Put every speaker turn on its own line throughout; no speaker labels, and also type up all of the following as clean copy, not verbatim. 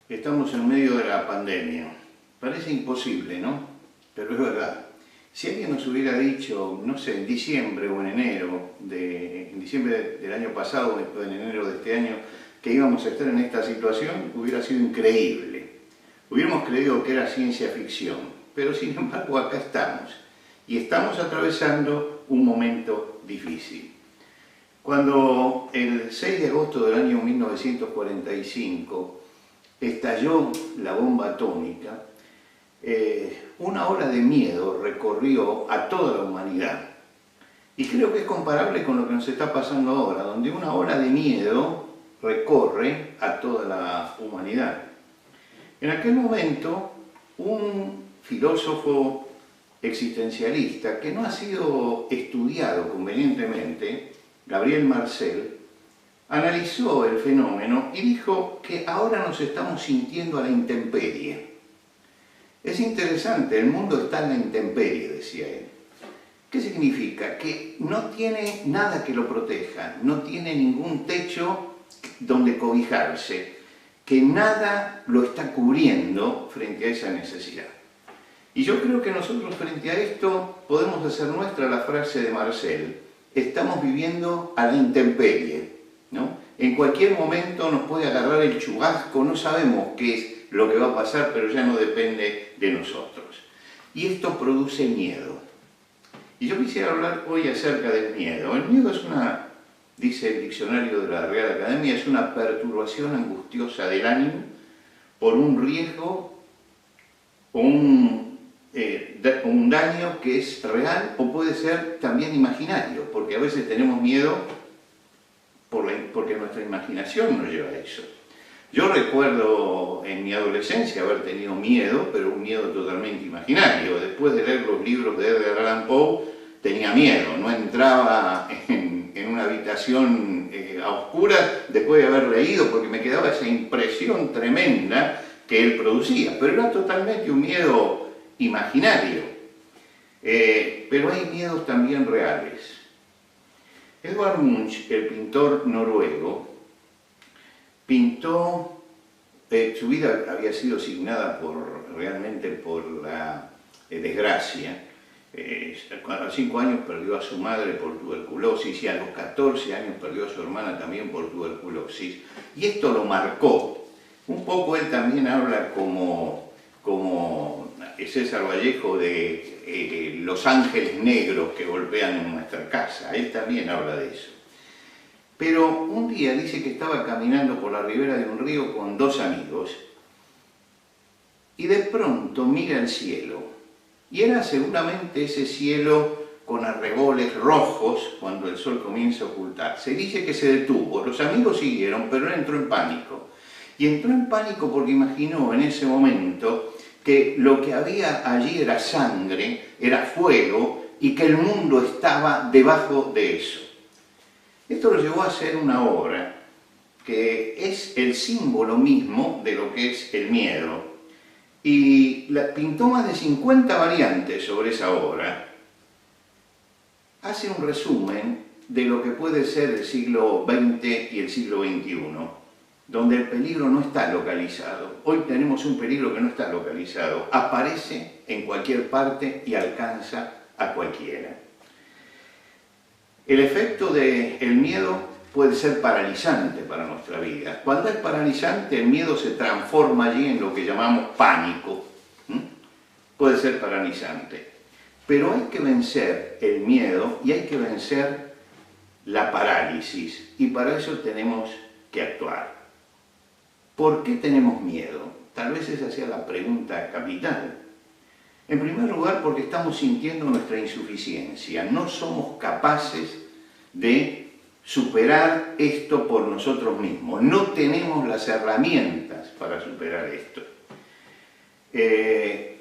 Estamos en medio de la pandemia. Parece imposible, ¿no? Pero es verdad. Si alguien nos hubiera dicho, no sé, en diciembre o en enero, en diciembre del año pasado o en enero de este año, que íbamos a estar en esta situación, hubiera sido increíble. Hubiéramos creído que era ciencia ficción, pero sin embargo acá estamos. Y estamos atravesando un momento difícil. Cuando el 6 de agosto del año 1945 estalló la bomba atómica, una ola de miedo recorrió a toda la humanidad. Y creo que es comparable con lo que nos está pasando ahora, donde una ola de miedo recorre a toda la humanidad. En aquel momento, un filósofo existencialista que no ha sido estudiado convenientemente, Gabriel Marcel, analizó el fenómeno y dijo que ahora nos estamos sintiendo a la intemperie. Es interesante, el mundo está en la intemperie, decía él. ¿Qué significa? Que no tiene nada que lo proteja, no tiene ningún techo donde cobijarse, que nada lo está cubriendo frente a esa necesidad. Y yo creo que nosotros frente a esto podemos hacer nuestra la frase de Marcel: estamos viviendo a la intemperie, ¿no? En cualquier momento nos puede agarrar el chubasco, no sabemos qué es lo que va a pasar, pero ya no depende de nosotros. Y esto produce miedo. Y yo quisiera hablar hoy acerca del miedo. El miedo es una, dice el diccionario de la Real Academia, es una perturbación angustiosa del ánimo por un riesgo o un daño que es real o puede ser también imaginario, porque a veces tenemos miedo porque nuestra imaginación nos lleva a eso. Yo recuerdo en mi adolescencia haber tenido miedo, pero un miedo totalmente imaginario. Después de leer los libros de Edgar Allan Poe, tenía miedo, no entraba en una habitación a oscuras después de haber leído, porque me quedaba esa impresión tremenda que él producía. Pero era totalmente un miedo imaginario. Pero hay miedos también reales. Edvard Munch, el pintor noruego, pintó, su vida había sido signada realmente por la desgracia. A los 5 años perdió a su madre por tuberculosis y a los 14 años perdió a su hermana también por tuberculosis. Y esto lo marcó. Un poco él también habla como César Vallejo de los ángeles negros que golpean en nuestra casa. Él también habla de eso. Pero un día dice que estaba caminando por la ribera de un río con 2 amigos y de pronto mira el cielo. Y era seguramente ese cielo con arreboles rojos cuando el sol comienza a ocultarse. Dice que se detuvo, los amigos siguieron, pero él entró en pánico. Y entró en pánico porque imaginó en ese momento que lo que había allí era sangre, era fuego y que el mundo estaba debajo de eso. Esto lo llevó a hacer una obra que es el símbolo mismo de lo que es el miedo. Y pintó más de 50 variantes sobre esa obra. Hace un resumen de lo que puede ser el siglo XX y el siglo XXI, donde el peligro no está localizado. Hoy tenemos un peligro que no está localizado. Aparece en cualquier parte y alcanza a cualquiera. El efecto del miedo puede ser paralizante para nuestra vida. Cuando es paralizante, el miedo se transforma allí en lo que llamamos pánico. Puede ser paralizante. Pero hay que vencer el miedo y hay que vencer la parálisis. Y para eso tenemos que actuar. ¿Por qué tenemos miedo? Tal vez esa sea la pregunta capital. En primer lugar, porque estamos sintiendo nuestra insuficiencia. No somos capaces de superar esto por nosotros mismos. No tenemos las herramientas para superar esto.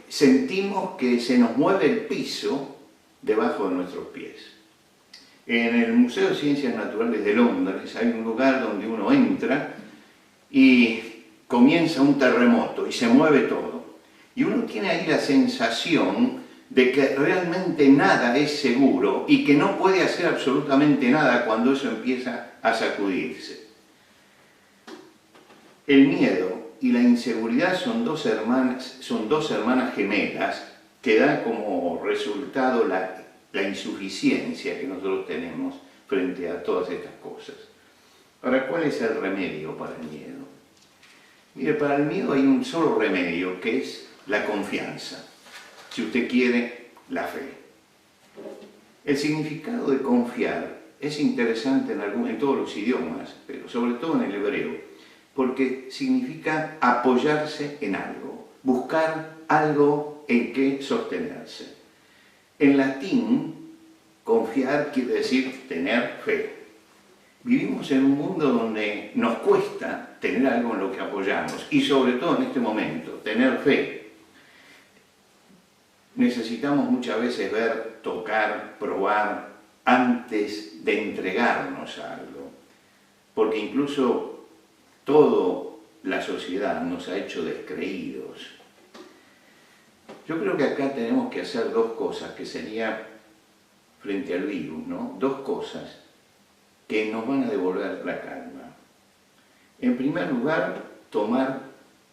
Sentimos que se nos mueve el piso debajo de nuestros pies. En el Museo de Ciencias Naturales de Londres hay un lugar donde uno entra y comienza un terremoto y se mueve todo. Y uno tiene ahí la sensación de que realmente nada es seguro y que no puede hacer absolutamente nada cuando eso empieza a sacudirse. El miedo y la inseguridad son dos hermanas gemelas que dan como resultado la insuficiencia que nosotros tenemos frente a todas estas cosas. Ahora, ¿cuál es el remedio para el miedo? Mire, para el miedo hay un solo remedio, que es la confianza. Si usted quiere, la fe. El significado de confiar es interesante en todos los idiomas, pero sobre todo en el hebreo, porque significa apoyarse en algo, buscar algo en que sostenerse. En latín, confiar quiere decir tener fe. Vivimos en un mundo donde nos cuesta tener algo en lo que apoyarnos, y sobre todo en este momento, tener fe. Necesitamos muchas veces ver, tocar, probar, antes de entregarnos a algo. Porque incluso toda la sociedad nos ha hecho descreídos. Yo creo que acá tenemos que hacer dos cosas, que sería frente al virus, ¿no? Dos cosas que nos van a devolver la calma. En primer lugar, tomar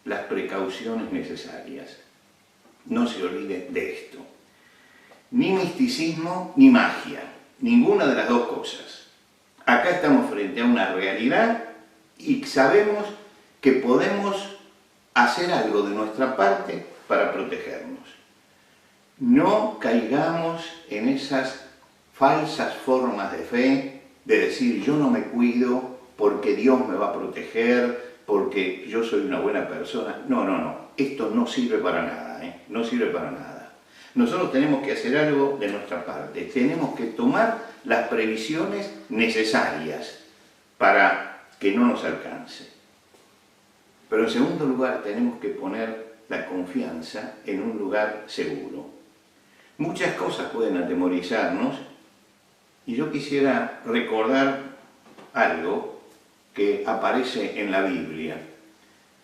las precauciones necesarias. No se olvide de esto. Ni misticismo ni magia. Ninguna de las dos cosas. Acá estamos frente a una realidad y sabemos que podemos hacer algo de nuestra parte para protegernos. No caigamos en esas falsas formas de fe, de decir yo no me cuido porque Dios me va a proteger, porque yo soy una buena persona. No, no, no. Esto no sirve para nada, ¿eh? No sirve para nada. Nosotros tenemos que hacer algo de nuestra parte. Tenemos que tomar las previsiones necesarias para que no nos alcance. Pero en segundo lugar, tenemos que poner la confianza en un lugar seguro. Muchas cosas pueden atemorizarnos y yo quisiera recordar algo que aparece en la Biblia.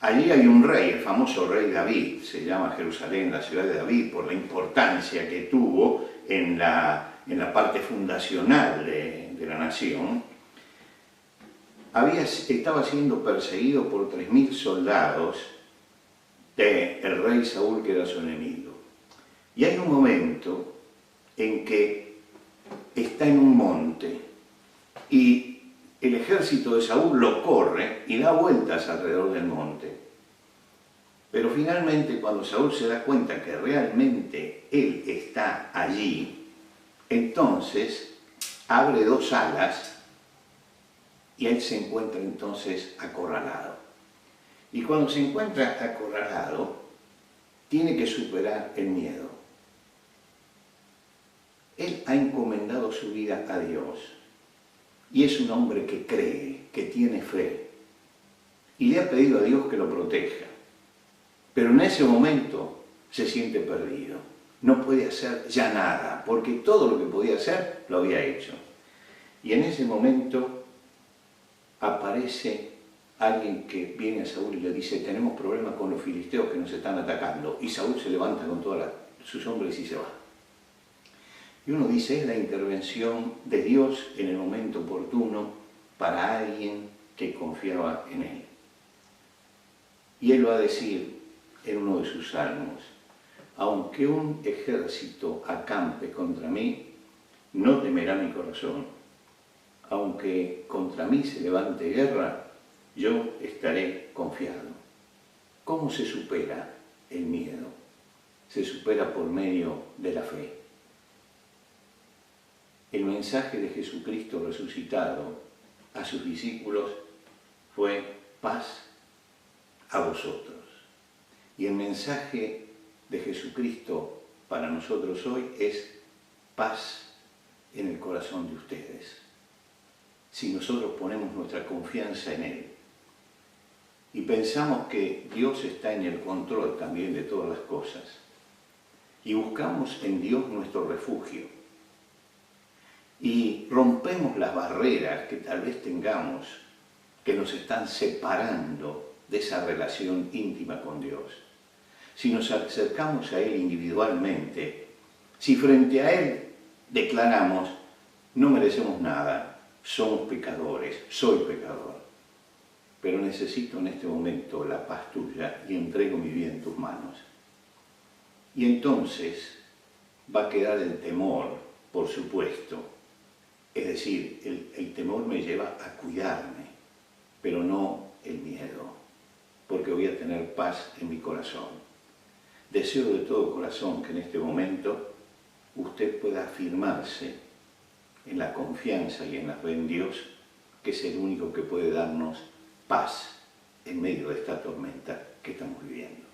Allí hay un rey, el famoso rey David, se llama Jerusalén, la ciudad de David, por la importancia que tuvo en la parte fundacional de la nación. Estaba siendo perseguido por 3.000 soldados del rey Saúl, que era su enemigo. Y hay un momento en que está en un monte y el ejército de Saúl lo corre y da vueltas alrededor del monte. Pero finalmente, cuando Saúl se da cuenta que realmente él está allí, entonces abre dos alas y él se encuentra entonces acorralado. Y cuando se encuentra acorralado, tiene que superar el miedo. Él ha encomendado su vida a Dios. Y es un hombre que cree, que tiene fe. Y le ha pedido a Dios que lo proteja. Pero en ese momento se siente perdido. No puede hacer ya nada, porque todo lo que podía hacer lo había hecho. Y en ese momento aparece alguien que viene a Saúl y le dice: tenemos problemas con los filisteos que nos están atacando. Y Saúl se levanta con todos sus hombres y se va. Y uno dice, es la intervención de Dios en el momento oportuno para alguien que confiaba en Él. Y Él va a decir en uno de sus salmos: aunque un ejército acampe contra mí, no temerá mi corazón. Aunque contra mí se levante guerra, yo estaré confiado. ¿Cómo se supera el miedo? Se supera por medio de la fe. El mensaje de Jesucristo resucitado a sus discípulos fue paz a vosotros. Y el mensaje de Jesucristo para nosotros hoy es paz en el corazón de ustedes. Si nosotros ponemos nuestra confianza en Él y pensamos que Dios está en el control también de todas las cosas y buscamos en Dios nuestro refugio, y rompemos las barreras que tal vez tengamos que nos están separando de esa relación íntima con Dios. Si nos acercamos a Él individualmente, si frente a Él declaramos, no merecemos nada, somos pecadores, soy pecador, pero necesito en este momento la paz tuya y entrego mi vida en tus manos. Y entonces va a quedar el temor, por supuesto. Es decir, el temor me lleva a cuidarme, pero no el miedo, porque voy a tener paz en mi corazón. Deseo de todo corazón que en este momento usted pueda afirmarse en la confianza y en la fe en Dios, que es el único que puede darnos paz en medio de esta tormenta que estamos viviendo.